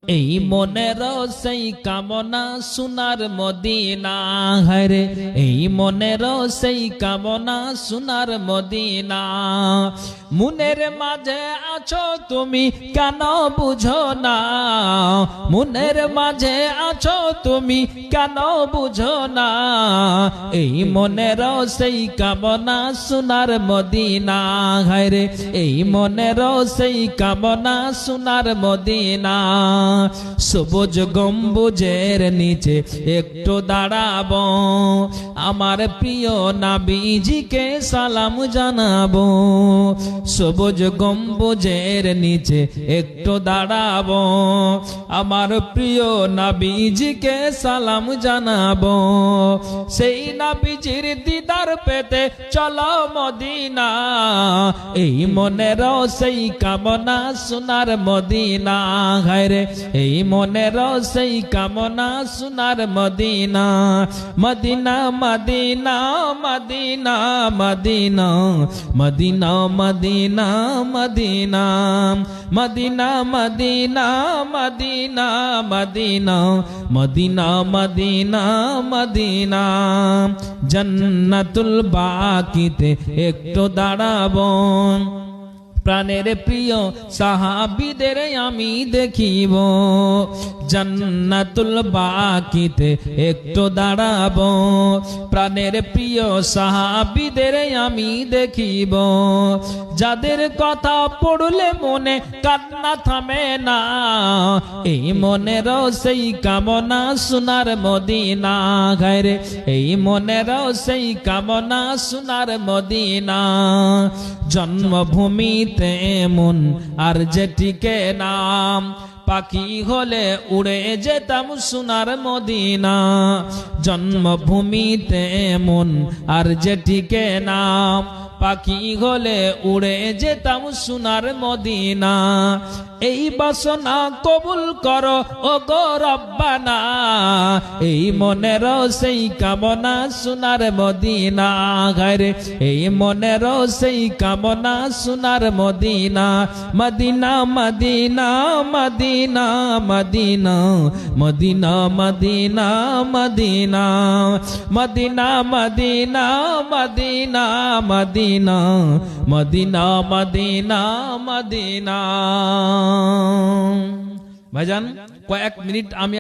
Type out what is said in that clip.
এই মনের সেই কামনা সোনার মদিনা হরে, এই মনের সেই কামনা সোনার মদিনা। মনের মাঝে আছো তুমি কেন বুঝো না, মনের মাঝে আছো তুমি কেন বুঝো না। এই মনের সেই কামনা সোনার মদিনা হরে, এই মনের সেই কামনা সোনার মদিনা। সবুজ গম্বুজের নিচে একটু দাঁড়াবো, আমার প্রিয় নবীজিকে সালাম জানাবো। সবুজ গম্বুজের নিচে একটু দাঁড়াবো, আমার প্রিয় নবীজিকে সালাম জানাবো। সেই নবীজির দিদার পেতে চলো মদিনা, এই মনের সেই কামনা সোনার মদিনা হরে, এই মনের সেই কামনা সোনার Medina. Medina Medina Medina Medina Medina Medina Medina Medina Medina Medina Medina Medina Medina Medina. জান্নাতুল বাকিতে একটু দাঁড়াবো, প্রাণের প্রিয় সাহাবীদের আমি দেখিব। জান্নাতুল বাকিতে একটু দাঁড়াবো, প্রাণের প্রিয় সাহাবীদের আমি দেখিব। যাদের কথা পড়লে মনে কান্না থামে না, এই মনের সেই কামনা সোনার মদিনা ঘরে, এই মনের সেই কামনা সোনার মদিনা। জন্মভূমিতে এমন আর যেটিকে নাম, পাখি হলে উড়ে যেতাম সোনার মদিনা। জন্মভূমিতে এমন আর যেটিকে নাম, পাখি হলে উড়ে যেতাম সোনার মদিনা। এই বাসনা কবুল করো ও গো রব্বানা, এই মনের সেই কামনা সোনার মদিনা ঘরে, এই মনের সেই কামনা সোনার Medina. Medina Medina Medina Medina Medina Medina Medina Medina Medina Medina Medina Medina Medina Medina. ভাইজান কয়েক মিনিট আমি